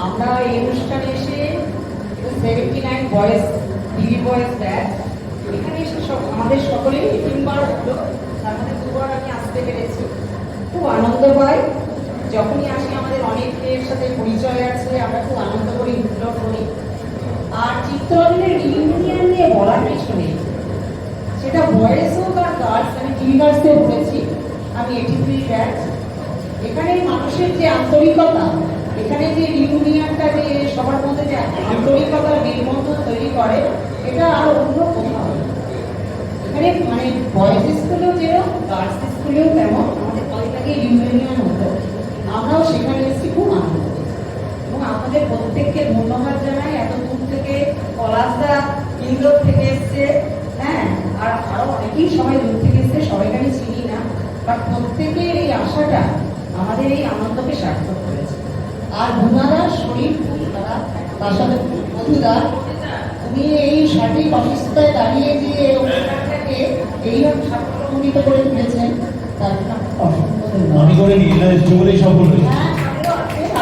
আমরা এই অনুষ্ঠানে এসে 79 বয়েজ টিভি বয়েজ ব্যাচ এখানে এসে আমাদের সকলেরই তিনবার হলো, তার মধ্যে দুবার আমি আসতে পেরেছি। খুব আনন্দ পাই যখনই আসি, আমাদের অনেকের সাথে পরিচয় আছে, আমরা খুব আনন্দ করি, উৎসব করি। আর চিত্তরঞ্জনের রিউনিয়ন নিয়ে বলার কিছু নেই, সেটা বয়েজ হোক আর গার্লস, আমি টিভি গার্লসে বলেছি, আমি 83 ব্যাচ। এখানে মানুষের যে আন্তরিকতা, এখানে যে রিউনিয়নটা, যে সবার মধ্যে যে আন্তরিকতার মেলবন্ধন তৈরি করে, এটা আর অন্য কোথাও এখানে মানে বয়েজ স্কুলেও যেরকম গার্লস স্কুলেও তেমন আমাদের কয়েকটাকে রিউনিয়ন হতো, আমরাও সেখানে এসেছি, খুব আনন্দ করেছি। এবং আপনাদের প্রত্যেককে ধন্যবাদ জানাই, এত দূর থেকে পলাশদা ইন্দোর থেকে এসছে, হ্যাঁ, আর আরো অনেকেই সবাই দূর থেকে এসছে, সবাইকে আমি চিনি না, বাট প্রত্যেকের এই আশাটা আমাদের এই আনন্দকে সার্থক করেছে। আর ভুনাদার শরীর তার সাথে মধুদার, তুমি এই সঠিক অসুস্থতায় দাঁড়িয়ে যে অনুষ্ঠানটাকে এইভাবে সাফল্যমণ্ডিত করে তুলেছেন, তার জন্য অসংখ্য ধন্যবাদ।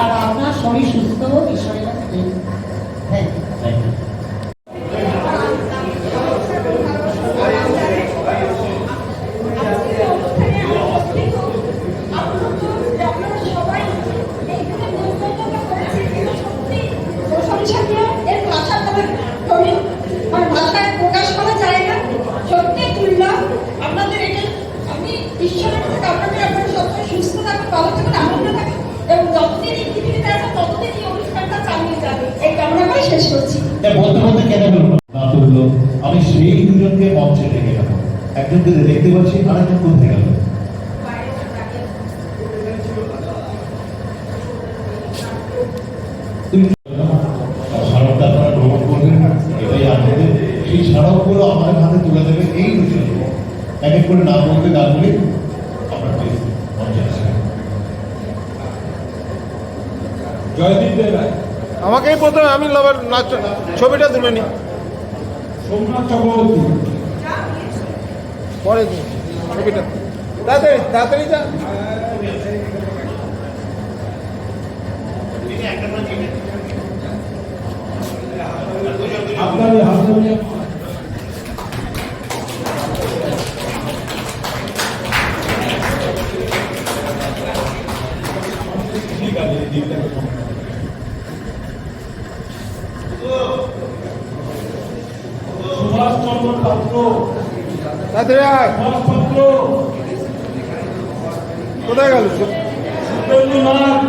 আর আপনার শরীর সুস্থ হোক, ঈশ্বরের কাছে থ্যাংক ইউ। আমি সেই দুজনকে মঞ্চে ডেকে গেল, একজনকে দেখতে পাচ্ছি, আরেকজন কোথায় গেল? স্মারকটা আপনারা গ্রহণ করবেন, এটাই আনন্দের। সেই স্মারকগুলো আমাদের হাতে তুলে দেবে এই দুজন, এক এক করে নাম বলতে গানগুলি আপনার মঞ্চে আসে। জয়দীপ দেব আমাকেই প্রথমে, আমি নাচ ছবিটা তুলে নি, সোমনাথ চক্রবর্তী পরে ছবিটা তাড়াতাড়ি তাড়াতাড়ি যা। আপনার হারমোনিয়াম ঠিক আছে, সুভাষচন্দ্র পাত্র, পাত্র কোথায় গেল? শুভেন্দুনাথ,